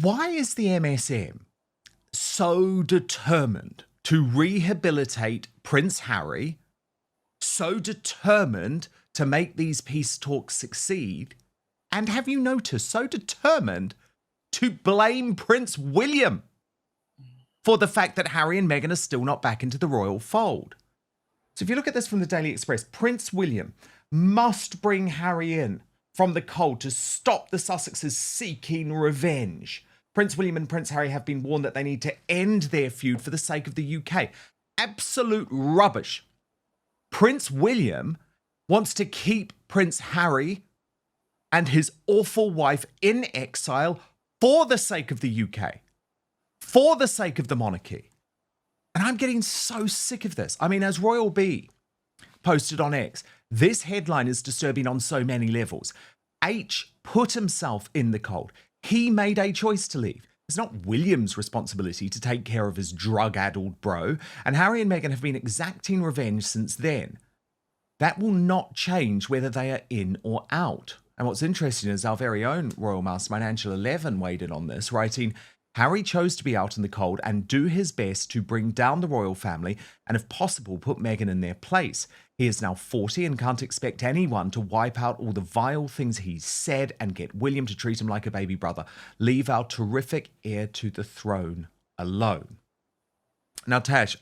Why is the MSM so determined to rehabilitate Prince Harry, so determined to make these peace talks succeed, and have you noticed, so determined to blame Prince William for the fact that Harry and Meghan are still not back into the royal fold? So if you look at this from the Daily Express, Prince William must bring Harry in from the cold to stop the Sussexes seeking revenge. Prince William and Prince Harry have been warned that they need to end their feud for the sake of the UK. Absolute rubbish. Prince William wants to keep Prince Harry and his awful wife in exile for the sake of the UK, for the sake of the monarchy. And I'm getting so sick of this. I mean, as Royal B posted on X, this headline is disturbing on so many levels. H put himself in the cold. He made a choice to leave. It's not William's responsibility to take care of his drug-addled bro, and Harry and Meghan have been exacting revenge since then. That will not change whether they are in or out. And what's interesting is our very own Royal Mastermind, Angela Levin, weighed in on this, writing, Harry chose to be out in the cold and do his best to bring down the royal family and, if possible, put Meghan in their place. He is now 40 and can't expect anyone to wipe out all the vile things he's said and get William to treat him like a baby brother. Leave our terrific heir to the throne alone. Now, Tash,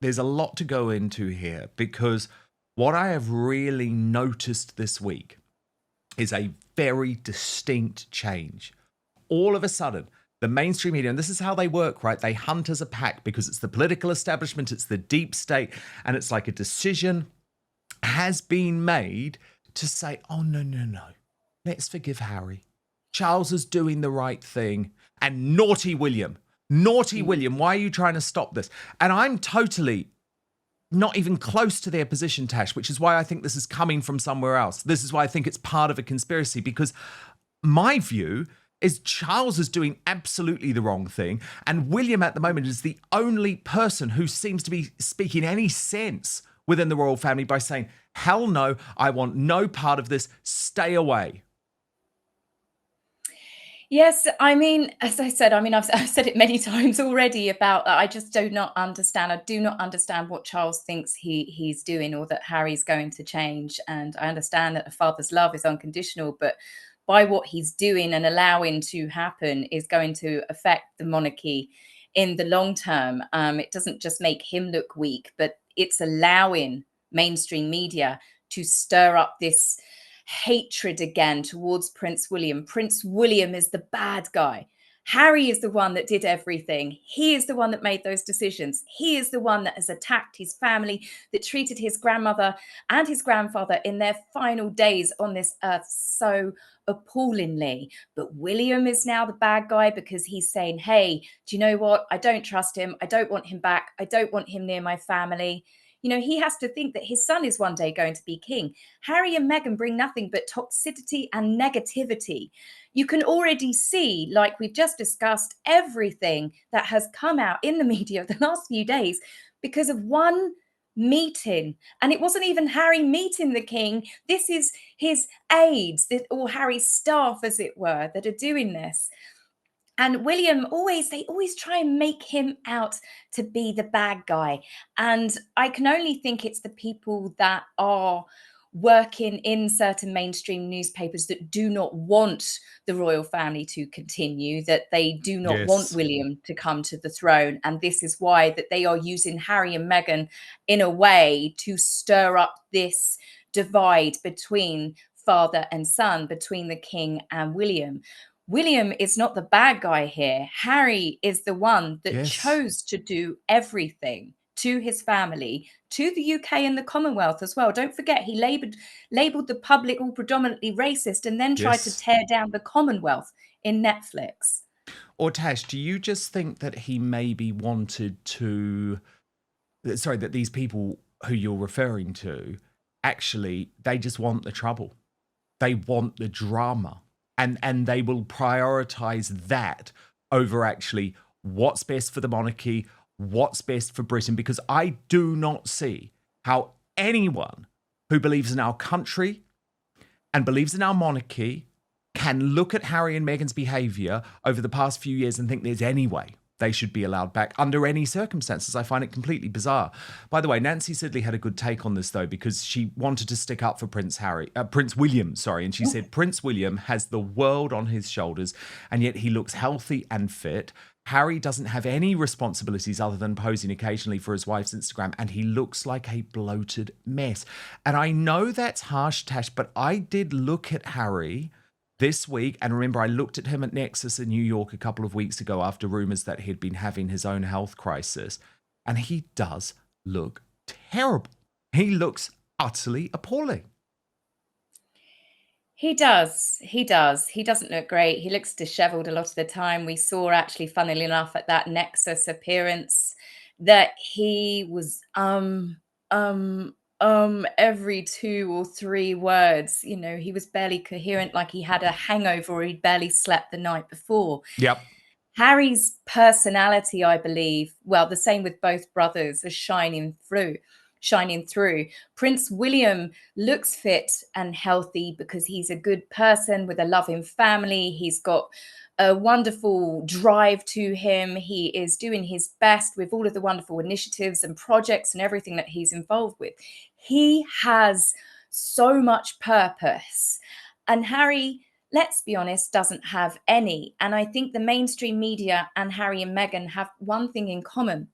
there's a lot to go into here because what I have really noticed this week is a very distinct change. All of a sudden, the mainstream media, and this is how they work, right? They hunt as a pack because it's the political establishment, it's the deep state, and it's like a decision has been made to say, oh, no, let's forgive Harry. Charles is doing the right thing. And naughty William, why are you trying to stop this? And I'm totally not even close to their position, Tash, which is why I think this is coming from somewhere else. This is why I think it's part of a conspiracy, because my view is Charles is doing absolutely the wrong thing, and William at the moment is the only person who seems to be speaking any sense within the royal family by saying, hell no, I want no part of this, stay away. Yes, I mean, as I said, I've said it many times already about that. I just do not understand. I do not understand what Charles thinks he's doing, or that Harry's going to change. And I understand that a father's love is unconditional, but by what he's doing and allowing to happen is going to affect the monarchy in the long term. It doesn't just make him look weak, but it's allowing mainstream media to stir up this hatred again towards Prince William. Prince William is the bad guy. Harry is the one that did everything. He is the one that made those decisions. He is the one that has attacked his family, that treated his grandmother and his grandfather in their final days on this earth so appallingly. But William is now the bad guy because he's saying, hey, do you know what? I don't trust him. I don't want him back. I don't want him near my family. You know, he has to think that his son is one day going to be king. Harry and Meghan bring nothing but toxicity and negativity. You can already see, like we've just discussed, everything that has come out in the media the last few days because of one meeting. And it wasn't even Harry meeting the king. This is his aides, or Harry's staff, as it were, that are doing this. And William they always try and make him out to be the bad guy. And I can only think it's the people that are working in certain mainstream newspapers that do not want the royal family to continue, that they do not want William to come to the throne. And this is why that they are using Harry and Meghan in a way to stir up this divide between father and son, between the king and William. William is not the bad guy here. Harry is the one that chose to do everything to his family, to the UK and the Commonwealth as well. Don't forget, he labelled the public all predominantly racist and then tried to tear down the Commonwealth in Netflix. Or Tash, do you just think that he maybe wanted to... Sorry, that these people who you're referring to, actually, they just want the trouble. They want the drama. And they will prioritize that over actually what's best for the monarchy, what's best for Britain, because I do not see how anyone who believes in our country and believes in our monarchy can look at Harry and Meghan's behaviour over the past few years and think there's any way they should be allowed back under any circumstances. I find it completely bizarre. By the way, Nancy Sidley had a good take on this, though, because she wanted to stick up for Prince William, and she said, Prince William has the world on his shoulders, and yet he looks healthy and fit. Harry doesn't have any responsibilities other than posing occasionally for his wife's Instagram, and he looks like a bloated mess. And I know that's harsh, Tash, but I did look at Harry this week, and remember, I looked at him at Nexus in New York a couple of weeks ago after rumours that he'd been having his own health crisis, and he does look terrible. He looks utterly appalling. He does. He does. He doesn't look great. He looks dishevelled a lot of the time. We saw, actually, funnily enough, at that Nexus appearance that he was every 2 or 3 words. You know, he was barely coherent, like he had a hangover or he'd barely slept the night before. Yep. Harry's personality, I believe, well, the same with both brothers, is shining through. Prince William looks fit and healthy because he's a good person with a loving family. He's got a wonderful drive to him. He is doing his best with all of the wonderful initiatives and projects and everything that he's involved with. He has so much purpose. And Harry, let's be honest, doesn't have any. And I think the mainstream media and Harry and Meghan have one thing in common.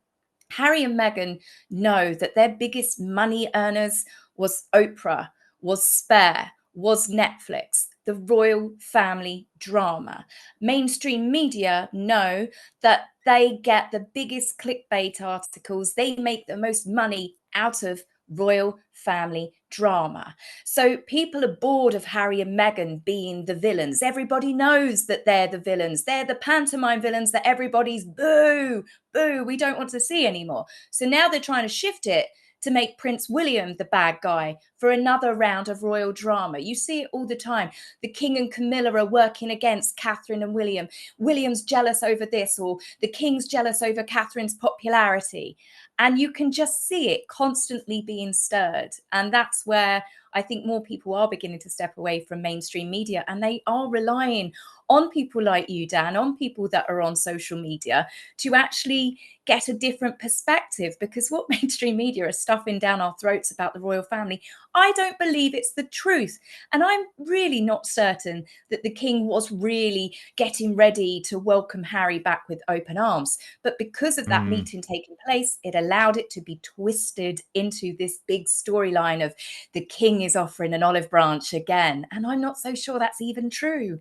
Harry and Meghan know that their biggest money earners was Oprah, was Spare, was Netflix, the royal family drama. Mainstream media know that they get the biggest clickbait articles. They make the most money out of royal family drama. So people are bored of Harry and Meghan being the villains. Everybody knows that they're the villains. They're the pantomime villains that everybody's boo, we don't want to see anymore. So now they're trying to shift it to make Prince William the bad guy for another round of royal drama. You see it all the time. The King and Camilla are working against Catherine and William. William's jealous over this, or the King's jealous over Catherine's popularity. And you can just see it constantly being stirred. And that's where I think more people are beginning to step away from mainstream media, and they are relying on people like you, Dan, on people that are on social media to actually get a different perspective, because what mainstream media are stuffing down our throats about the royal family, I don't believe it's the truth. And I'm really not certain that the King was really getting ready to welcome Harry back with open arms. But because of that meeting taking place, it allowed it to be twisted into this big storyline of the King is offering an olive branch again. And I'm not so sure that's even true.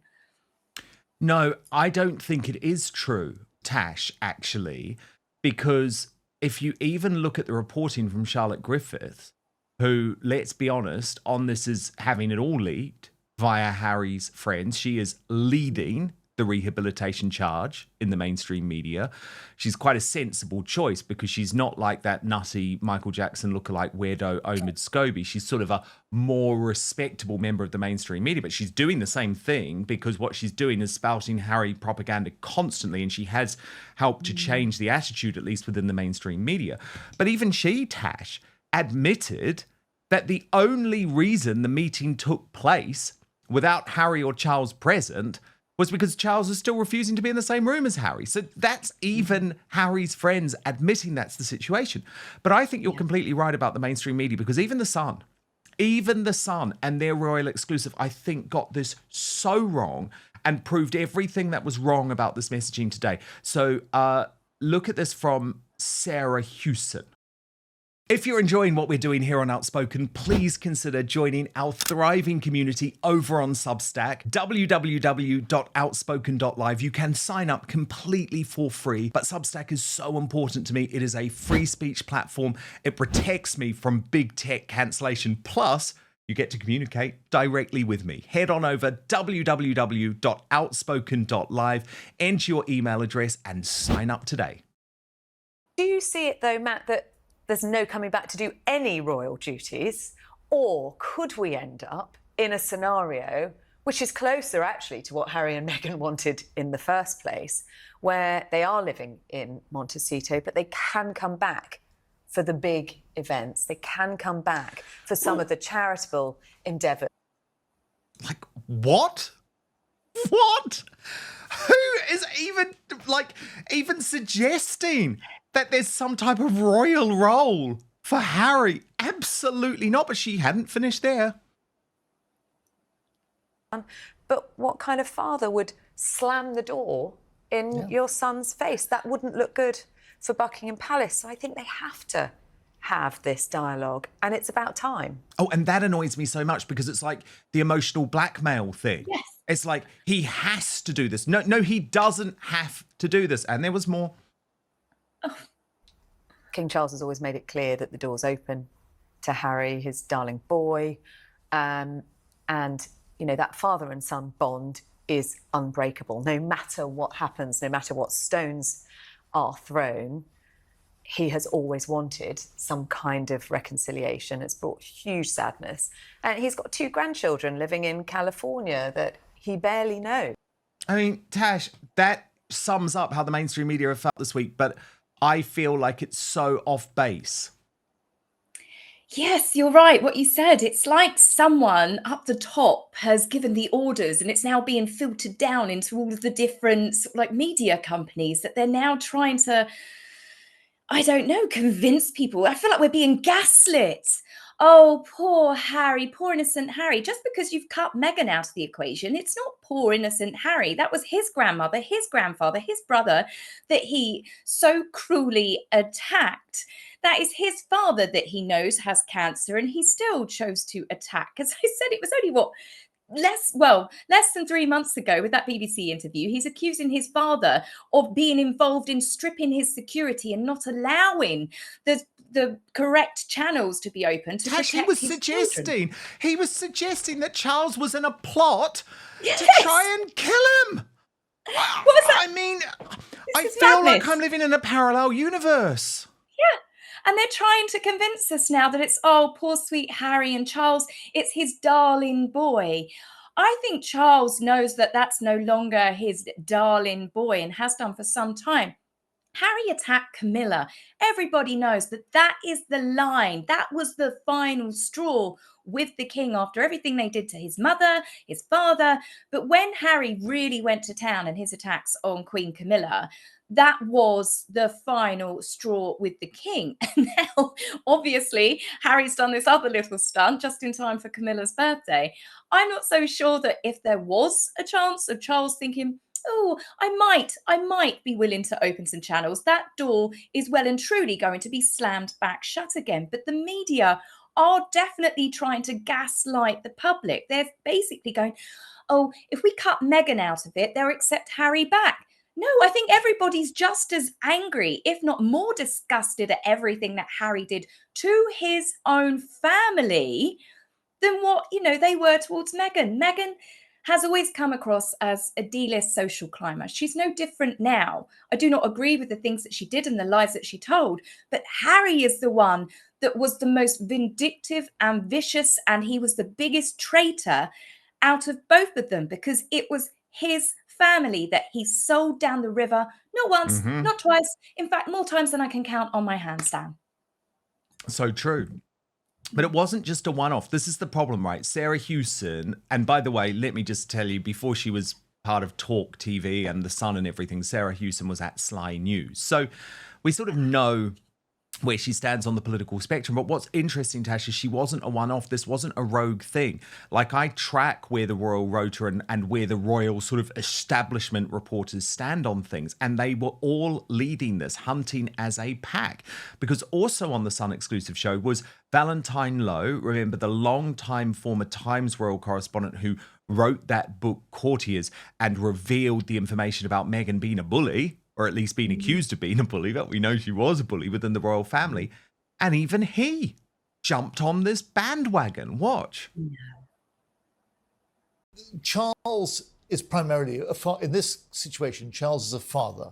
No, I don't think it is true, Tash, actually, because if you even look at the reporting from Charlotte Griffith, who, let's be honest, on this is having it all leaked via Harry's friends. She is leading the rehabilitation charge in the mainstream media. She's quite a sensible choice because she's not like that nutty Michael Jackson lookalike weirdo Omid Scobie. She's sort of a more respectable member of the mainstream media, but she's doing the same thing because what she's doing is spouting Harry propaganda constantly, and she has helped to change the attitude, at least within the mainstream media. But even she, Tash, admitted that the only reason the meeting took place without Harry or Charles present was because Charles is still refusing to be in the same room as Harry. So that's even Harry's friends admitting that's the situation. But I think you're completely right about the mainstream media, because even The Sun and their royal exclusive, I think, got this so wrong and proved everything that was wrong about this messaging today. So look at this from Sarah Hewson. If you're enjoying what we're doing here on Outspoken, please consider joining our thriving community over on Substack, www.outspoken.live. You can sign up completely for free, but Substack is so important to me. It is a free speech platform. It protects me from big tech cancellation. Plus, you get to communicate directly with me. Head on over www.outspoken.live, enter your email address, and sign up today. Do you see it, though, Matt, that there's no coming back to do any royal duties? Or could we end up in a scenario which is closer actually to what Harry and Meghan wanted in the first place, where they are living in Montecito, but they can come back for the big events. They can come back for some of the charitable endeavours. Like, what? What? Who is even suggesting that there's some type of royal role for Harry? Absolutely not. But she hadn't finished there. But what kind of father would slam the door in your son's face? That wouldn't look good for Buckingham Palace. So I think they have to have this dialogue, and it's about time. Oh, and that annoys me so much because it's like the emotional blackmail thing. Yes. It's like he has to do this. No, he doesn't have to do this. And there was more. Oh. King Charles has always made it clear that the door's open to Harry, his darling boy, and that father and son bond is unbreakable. No matter what happens, no matter what stones are thrown, he has always wanted some kind of reconciliation. It's brought huge sadness. And he's got 2 grandchildren living in California that he barely knows. I mean, Tash, that sums up how the mainstream media have felt this week, but I feel like it's so off base. Yes, you're right. What you said, it's like someone up the top has given the orders and it's now being filtered down into all of the different media companies that they're now trying to, I don't know, convince people. I feel like we're being gaslit. Oh, poor Harry, poor innocent Harry. Just because you've cut Meghan out of the equation, it's not poor innocent Harry. That was his grandmother, his grandfather, his brother that he so cruelly attacked. That is his father that he knows has cancer, and he still chose to attack. As I said, it was only less than 3 months ago with that BBC interview, he's accusing his father of being involved in stripping his security and not allowing the correct channels to be open to Tash, protect his children. He was suggesting that Charles was in a plot to try and kill him. What was that? I mean, I is feel like madness. I'm living in a parallel universe. Yeah. And they're trying to convince us now that it's, oh, poor sweet Harry and Charles, it's his darling boy. I think Charles knows that that's no longer his darling boy and has done for some time. Harry attacked Camilla. Everybody knows that that is the line. That was the final straw with the king after everything they did to his mother, his father. But when Harry really went to town and his attacks on Queen Camilla, that was the final straw with the king. And now, obviously, Harry's done this other little stunt just in time for Camilla's birthday. I'm not so sure that if there was a chance of Charles thinking, oh, I might be willing to open some channels, that door is well and truly going to be slammed back shut again. But the media are definitely trying to gaslight the public. They're basically going, oh, if we cut Meghan out of it, they'll accept Harry back. No, I think everybody's just as angry, if not more disgusted at everything that Harry did to his own family than what, they were towards Meghan. Meghan has always come across as a D-list social climber. She's no different now. I do not agree with the things that she did and the lies that she told, but Harry is the one that was the most vindictive and vicious, and he was the biggest traitor out of both of them because it was his family that he sold down the river, not once, not twice, in fact, more times than I can count on my hands down. So true. But it wasn't just a one-off. This is the problem, right? Sarah Hewson, and by the way, let me just tell you, before she was part of Talk TV and The Sun and everything, Sarah Hewson was at Sly News. So we sort of know where she stands on the political spectrum. But what's interesting, Tash, is she wasn't a one-off. This wasn't a rogue thing. Like, I track where the Royal Rota and where the royal sort of establishment reporters stand on things. And they were all leading this, hunting as a pack. Because also on the Sun exclusive show was Valentine Lowe, remember, the long-time former Times royal correspondent who wrote that book, Courtiers, and revealed the information about Meghan being a bully, or at least being accused of being a bully, but we know she was a bully within the royal family. And even he jumped on this bandwagon. Watch. Charles is primarily, in this situation, Charles is a father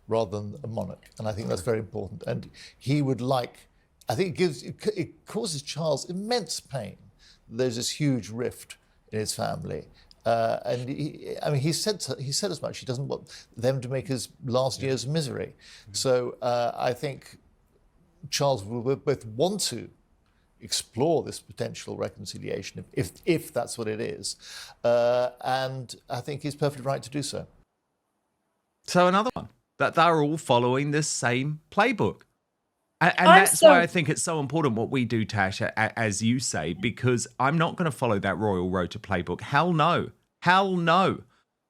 rather than a monarch. And I think that's very important. And he would like, I think it causes Charles immense pain. There's this huge rift in his family. And he said as much. He doesn't want them to make his last years misery. So I think Charles will both want to explore this potential reconciliation if that's what it is. And I think he's perfectly right to do so. So another one that they're all following this same playbook. And I'm that's why so I think it's so important what we do, Tash, as you say, because I'm not going to follow that Royal Road to playbook. Hell no. Hell no.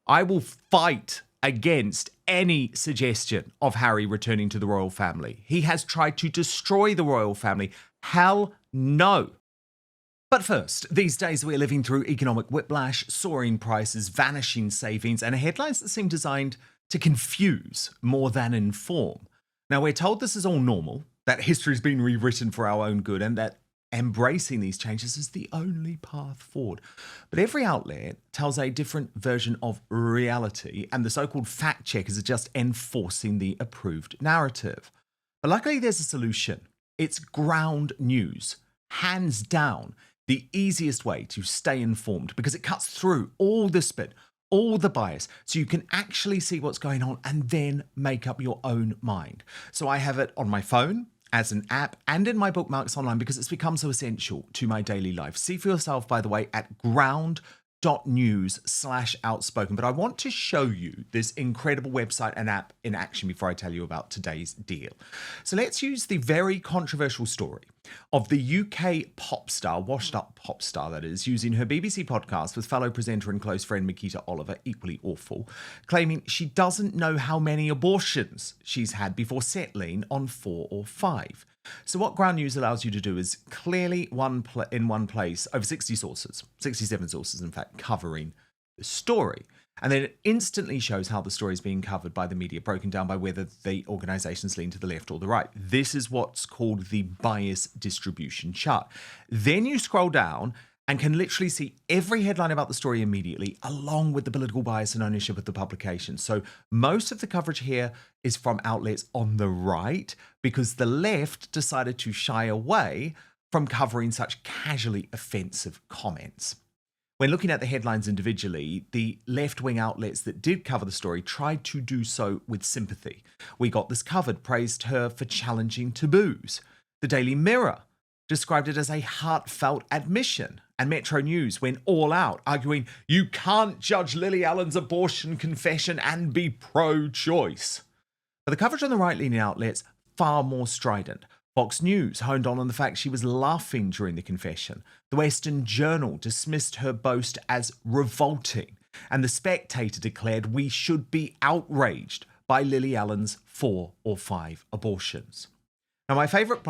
I will fight against any suggestion of Harry returning to the royal family. He has tried to destroy the royal family. Hell no. But first, these days we're living through economic whiplash, soaring prices, vanishing savings, and headlines that seem designed to confuse more than inform. Now, we're told this is all normal, that history's been rewritten for our own good, and that embracing these changes is the only path forward. But every outlet tells a different version of reality, and the so-called fact checkers are just enforcing the approved narrative. But luckily, there's a solution. It's ground news. Hands down, the easiest way to stay informed, because it cuts through all the spin, all the bias, so you can actually see what's going on and then make up your own mind. So I have it on my phone, as an app, and in my bookmarks online because it's become so essential to my daily life. See for yourself, by the way, at ground.news/outspoken. But I want to show you this incredible website and app in action before I tell you about today's deal. So let's use the very controversial story of the UK pop star, washed up pop star that is, using her BBC podcast with fellow presenter and close friend Makita Oliver, equally awful, claiming she doesn't know how many abortions she's had before settling on 4 or 5. So what Ground News allows you to do is clearly in one place over 60 sources, 67 sources in fact, covering the story. And then it instantly shows how the story is being covered by the media, broken down by whether the organizations lean to the left or the right. This is what's called the bias distribution chart. Then you scroll down and can literally see every headline about the story immediately, along with the political bias and ownership of the publication. So most of the coverage here is from outlets on the right, because the left decided to shy away from covering such casually offensive comments. When looking at the headlines individually, the left-wing outlets that did cover the story tried to do so with sympathy. We Got This Covered praised her for challenging taboos. The Daily Mirror described it as a heartfelt admission. And Metro News went all out, arguing you can't judge Lily Allen's abortion confession and be pro-choice. But the coverage on the right-leaning outlets, far more strident. Fox News honed on the fact she was laughing during the confession. The Western Journal dismissed her boast as revolting. And The Spectator declared we should be outraged by Lily Allen's 4 or 5 abortions. Now, my favourite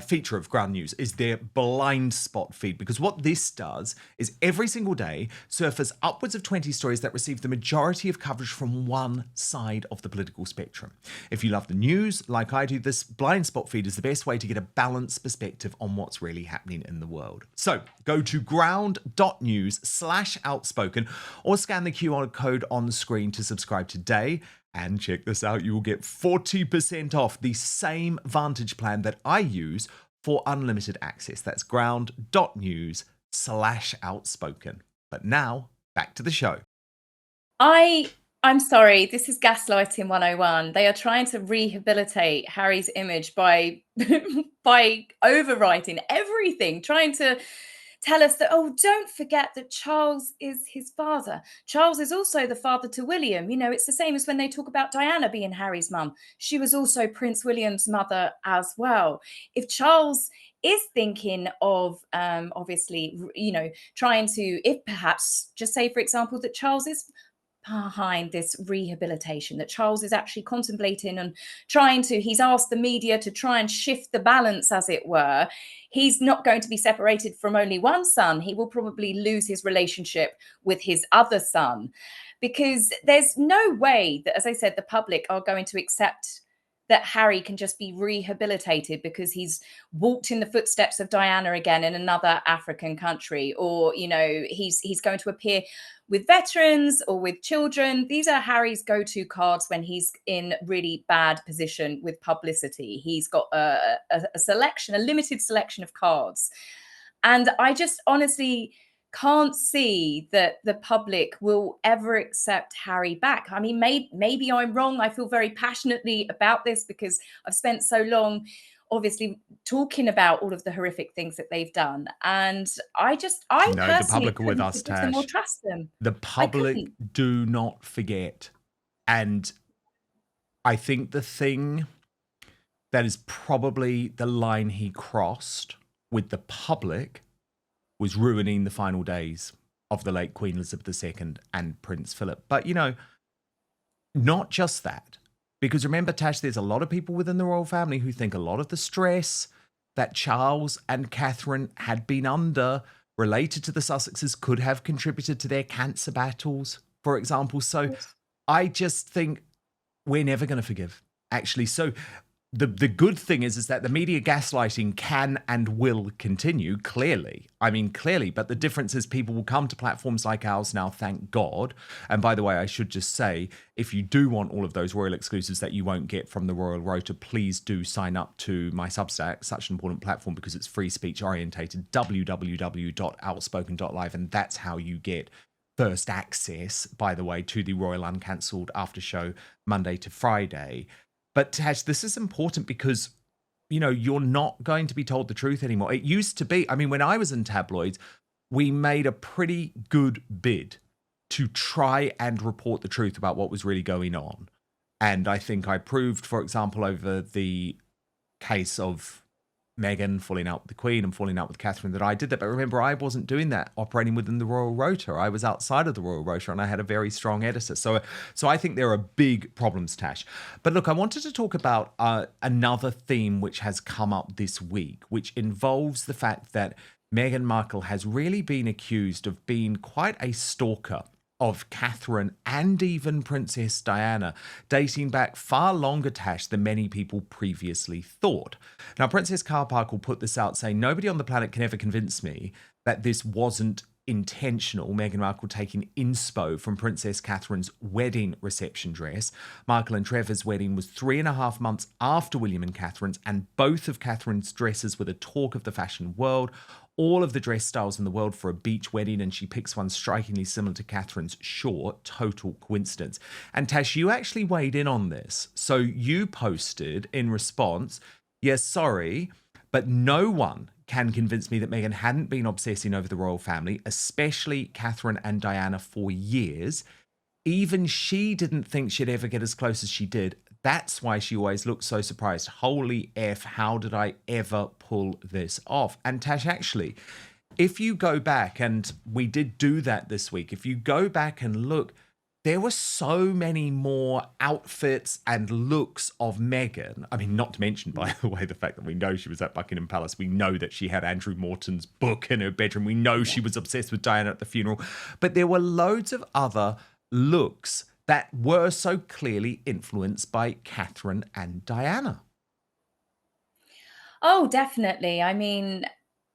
feature of Ground News is their blind spot feed, because what this does is every single day surface upwards of 20 stories that receive the majority of coverage from one side of the political spectrum. If you love the news, like I do, this blind spot feed is the best way to get a balanced perspective on what's really happening in the world. So go to ground.news/outspoken or scan the QR code on the screen to subscribe today. And check this out, you will get 40% off the same Vantage plan that I use for unlimited access. That's ground.news/outspoken. But now, back to the show. I'm sorry, this is gaslighting 101. They are trying to rehabilitate Harry's image by by overwriting everything, trying to tell us that, oh, don't forget that Charles is his father. Charles is also the father to William. You know, it's the same as when they talk about Diana being Harry's mum. She was also Prince William's mother as well. If Charles is thinking of, obviously, you know, trying to, if perhaps, just say, for example, that Charles is behind this rehabilitation, that Charles is actually contemplating and trying to, he's asked the media to try and shift the balance, as it were. He's not going to be separated from only one son. He will probably lose his relationship with his other son, because there's no way that, as I said, the public are going to accept that Harry can just be rehabilitated because he's walked in the footsteps of Diana again in another African country, or, you know, he's going to appear with veterans or with children. These are Harry's go-to cards when he's in really bad position with publicity. He's got a limited selection of cards. And I just honestly can't see that the public will ever accept Harry back. I mean, maybe I'm wrong. I feel very passionately about this because I've spent so long obviously talking about all of the horrific things that they've done. And I No, the personally public are with couldn't us, forgive them or Tash. trust them. The I public couldn't. do not forget. And I think the thing that is probably the line he crossed with the public was ruining the final days of the late Queen Elizabeth II and Prince Philip. But, not just that. Because remember, Tash, there's a lot of people within the royal family who think a lot of the stress that Charles and Catherine had been under related to the Sussexes could have contributed to their cancer battles, for example. So I just think we're never going to forgive, actually. So the good thing is that the media gaslighting can and will continue, clearly. I mean, clearly. But the difference is people will come to platforms like ours now, thank God. And by the way, I should just say, if you do want all of those royal exclusives that you won't get from the Royal Rota, please do sign up to my Substack, such an important platform because it's free speech orientated, www.outspoken.live. And that's how you get first access, by the way, to the Royal Uncancelled after show Monday to Friday. But Tash, this is important because, you're not going to be told the truth anymore. It used to be, when I was in tabloids, we made a pretty good bid to try and report the truth about what was really going on. And I think I proved, for example, over the case of Meghan falling out with the Queen and falling out with Catherine that I did that. But remember, I wasn't doing that operating within the Royal Rota. I was outside of the Royal Rota and I had a very strong editor. So I think there are big problems, Tash. But look, I wanted to talk about another theme which has come up this week, which involves the fact that Meghan Markle has really been accused of being quite a stalker of Catherine and even Princess Diana, dating back far longer, Tash, than many people previously thought. Now, Princess Carpark put this out saying, nobody on the planet can ever convince me that this wasn't intentional. Meghan Markle taking inspo from Princess Catherine's wedding reception dress. Markle and Trevor's wedding was 3.5 months after William and Catherine's, and both of Catherine's dresses were the talk of the fashion world. All of the dress styles in the world for a beach wedding, and she picks one strikingly similar to Catherine's. Sure, total coincidence. And Tash, you actually weighed in on this. So you posted in response, yes, sorry, but no one can convince me that Meghan hadn't been obsessing over the royal family, especially Catherine and Diana, for years. Even she didn't think she'd ever get as close as she did. That's why she always looked so surprised. Holy F, how did I ever pull this off? And Tash, actually, if you go back, and we did do that this week, if you go back and look, there were so many more outfits and looks of Meghan. Not to mention, by the way, the fact that we know she was at Buckingham Palace. We know that she had Andrew Morton's book in her bedroom. We know she was obsessed with Diana at the funeral. But there were loads of other looks that were so clearly influenced by Catherine and Diana. Oh, definitely.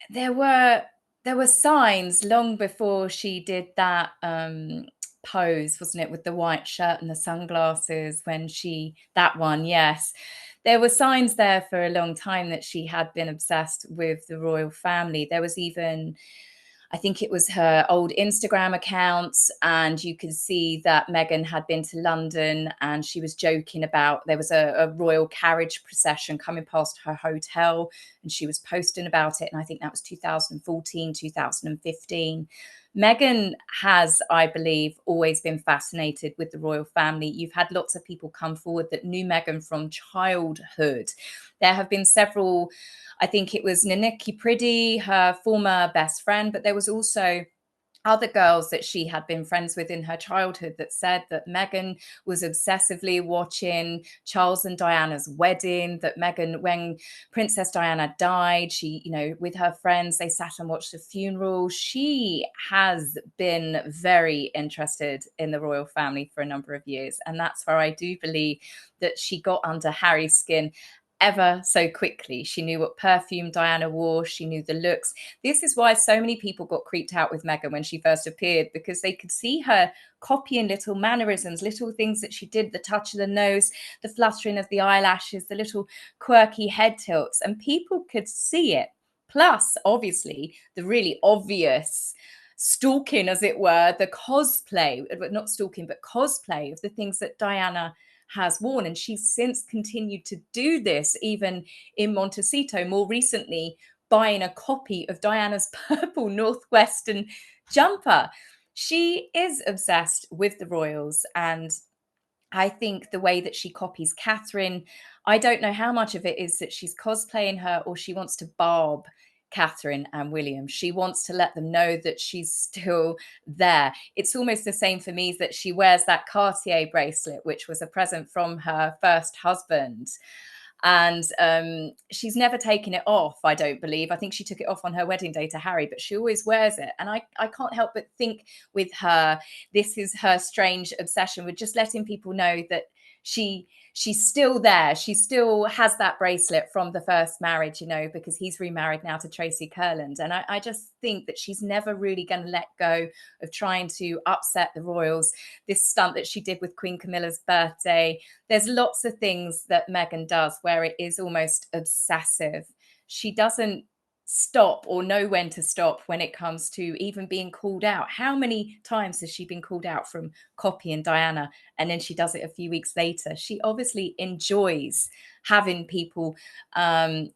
There were signs long before she did that pose, wasn't it, with the white shirt and the sunglasses that one, yes. There were signs there for a long time that she had been obsessed with the royal family. There was even, I think it was her old Instagram accounts, and you could see that Meghan had been to London and she was joking about, there was a royal carriage procession coming past her hotel and she was posting about it. And I think that was 2014, 2015. Meghan has, I believe, always been fascinated with the royal family. You've had lots of people come forward that knew Meghan from childhood. There have been several, I think it was Naniki Priddy, her former best friend, but there was also other girls that she had been friends with in her childhood that said that Meghan was obsessively watching Charles and Diana's wedding, that Meghan, when Princess Diana died, she, with her friends, they sat and watched the funeral. She has been very interested in the royal family for a number of years. And that's where I do believe that she got under Harry's skin ever so quickly. She knew what perfume Diana wore. She knew the looks. This is why so many people got creeped out with Meghan when she first appeared, because they could see her copying little mannerisms, little things that she did, the touch of the nose, the fluttering of the eyelashes, the little quirky head tilts, and people could see it. Plus, obviously, the really obvious stalking, as it were, the cosplay, not stalking, but cosplay of the things that Diana has worn. And she's since continued to do this, even in Montecito, more recently buying a copy of Diana's purple Northwestern jumper. She is obsessed with the royals, and I think the way that she copies Catherine, I don't know how much of it is that she's cosplaying her or she wants to barb Catherine and William. She wants to let them know that she's still there. It's almost the same for me that she wears that Cartier bracelet, which was a present from her first husband. And she's never taken it off, I don't believe. I think she took it off on her wedding day to Harry, but she always wears it. And I can't help but think with her, this is her strange obsession with just letting people know that she's still there. She still has that bracelet from the first marriage, you know, because he's remarried now to Tracy Kurland. And I just think that she's never really going to let go of trying to upset the royals. This stunt that she did with Queen Camilla's birthday, there's lots of things that Meghan does where it is almost obsessive. She doesn't stop or know when to stop when it comes to even being called out. How many times has she been called out from copying Diana, and then she does it a few weeks later? She obviously enjoys having people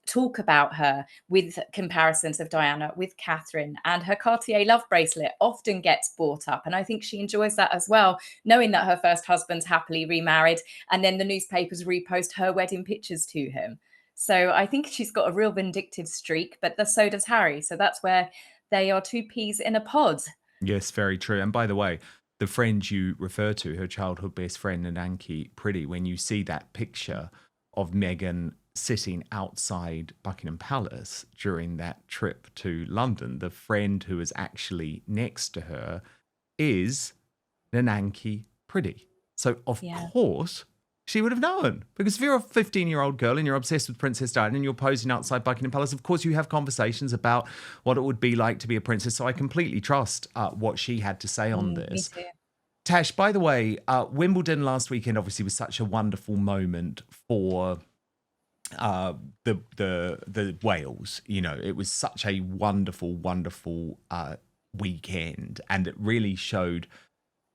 talk about her with comparisons of Diana with Catherine, and her Cartier love bracelet often gets brought up, and I think she enjoys that as well, knowing that her first husband's happily remarried, and then the newspapers repost her wedding pictures to him. So I think she's got a real vindictive streak, but so does Harry. So that's where they are two peas in a pod. Yes, very true. And by the way, the friend you refer to, her childhood best friend, Nananki Pretty, when you see that picture of Meghan sitting outside Buckingham Palace during that trip to London, the friend who is actually next to her is Nananki Pretty. So, of course, she would have known, because if you're a 15-year-old girl and you're obsessed with Princess Diana and you're posing outside Buckingham Palace, of course you have conversations about what it would be like to be a princess. So I completely trust what she had to say on this. Me too. Tash, by the way, Wimbledon last weekend obviously was such a wonderful moment for the Wales. You know, it was such a wonderful weekend, and it really showed,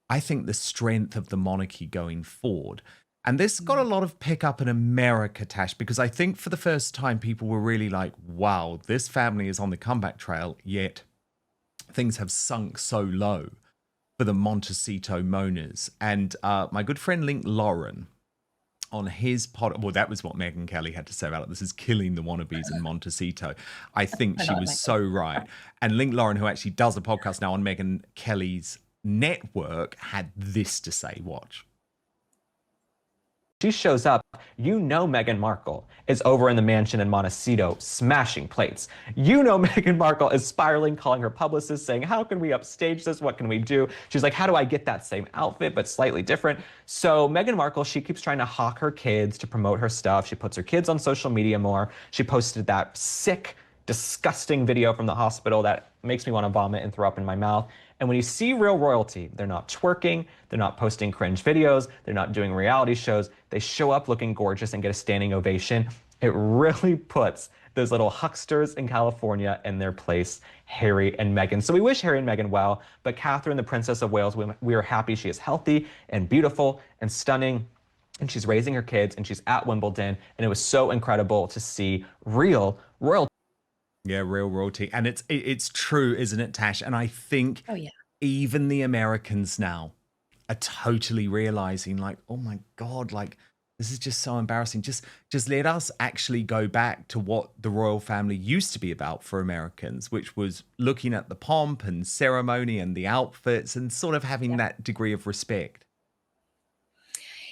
I think, the strength of the monarchy going forward. And this got a lot of pickup in America, Tash, because I think for the first time people were really like, wow, this family is on the comeback trail, yet things have sunk so low for the Montecito Mourners. And my good friend Link Lauren on his pod, well, that was what Megyn Kelly had to say about it. This is killing the wannabes in Montecito. I think she was so right. And Link Lauren, who actually does a podcast now on Megyn Kelly's network, had this to say. Watch. She shows up, you know Meghan Markle is over in the mansion in Montecito smashing plates. You know Meghan Markle is spiraling, calling her publicist, saying, how can we upstage this? What can we do? She's like, how do I get that same outfit but slightly different? So Meghan Markle, she keeps trying to hawk her kids to promote her stuff. She puts her kids on social media more. She posted that sick, disgusting video from the hospital that makes me want to vomit and throw up in my mouth. And when you see real royalty, they're not twerking, they're not posting cringe videos, they're not doing reality shows. They show up looking gorgeous and get a standing ovation. It really puts those little hucksters in California in their place, Harry and Meghan. So we wish Harry and Meghan well, but Catherine, the Princess of Wales, we are happy she is healthy and beautiful and stunning, and she's raising her kids, and she's at Wimbledon, and it was so incredible to see real royalty. Yeah, real royalty. And it's true, isn't it, Tash? And I think even the Americans now are totally realizing, like, oh my God, like, this is just so embarrassing. Just let us actually go back to what the royal family used to be about for Americans, which was looking at the pomp and ceremony and the outfits and sort of having that degree of respect.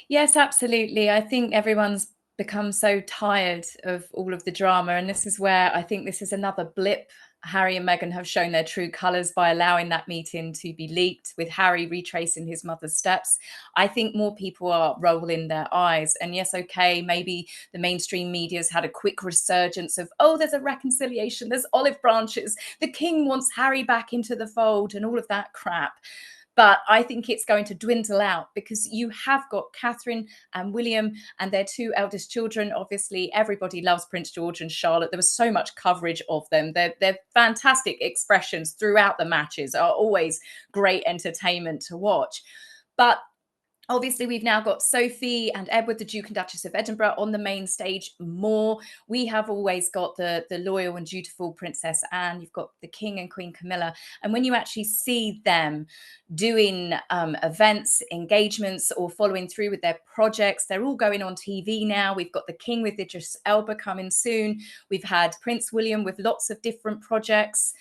Yes, absolutely. I think everyone's become so tired of all of the drama, and this is where I think this is another blip. Harry and Meghan have shown their true colours by allowing that meeting to be leaked, with Harry retracing his mother's steps. I think more people are rolling their eyes. And yes, okay, maybe the mainstream media's had a quick resurgence of, oh, there's a reconciliation, there's olive branches, the king wants Harry back into the fold and all of that crap. But I think it's going to dwindle out, because you have got Catherine and William and their two eldest children. Obviously, everybody loves Prince George and Charlotte. There was so much coverage of them. Their fantastic expressions throughout the matches are always great entertainment to watch. But Obviously, we've now got Sophie and Edward, the Duke and Duchess of Edinburgh, on the main stage more. We have always got the loyal and dutiful Princess Anne. You've got the King and Queen Camilla. And when you actually see them doing events, engagements, or following through with their projects, they're all going on TV now. We've got the King with Idris Elba coming soon. We've had Prince William with lots of different projects.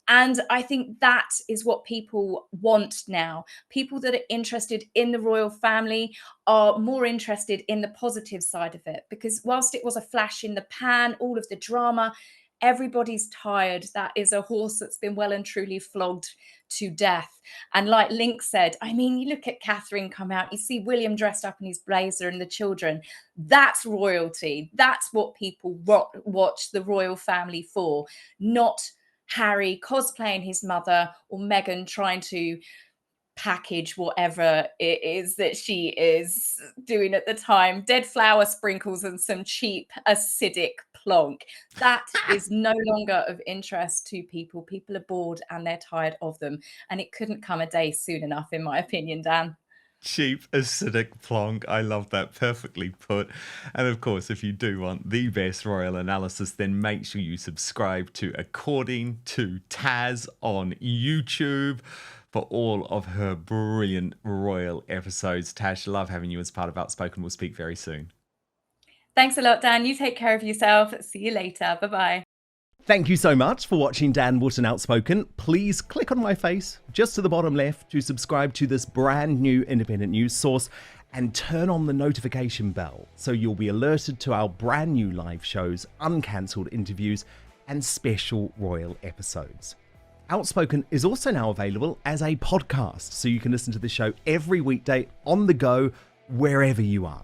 And I think that is what people want now. People that are interested in the royal family are more interested in the positive side of it, because whilst it was a flash in the pan, all of the drama, everybody's tired. That is a horse that's been well and truly flogged to death. And like Link said, I mean, you look at Catherine come out, you see William dressed up in his blazer and the children. That's royalty. That's what people watch the royal family for, not Harry cosplaying his mother or Meghan trying to package whatever it is that she is doing at the time. Dead flower sprinkles and some cheap acidic plonk. That is no longer of interest to people. People are bored and they're tired of them. And it couldn't come a day soon enough, in my opinion, Dan. Cheap, acidic plonk. I love that. Perfectly put. And of course, if you do want the best royal analysis, then make sure you subscribe to According to Taz on YouTube for all of her brilliant royal episodes. Tash, love having you as part of Outspoken. We'll speak very soon. Thanks a lot, Dan. You take care of yourself. See you later. Bye-bye. Thank you so much for watching Dan Wootton Outspoken. Please click on my face just to the bottom left to subscribe to this brand new independent news source and turn on the notification bell so you'll be alerted to our brand new live shows, uncancelled interviews, and special royal episodes. Outspoken is also now available as a podcast, so you can listen to the show every weekday on the go, wherever you are.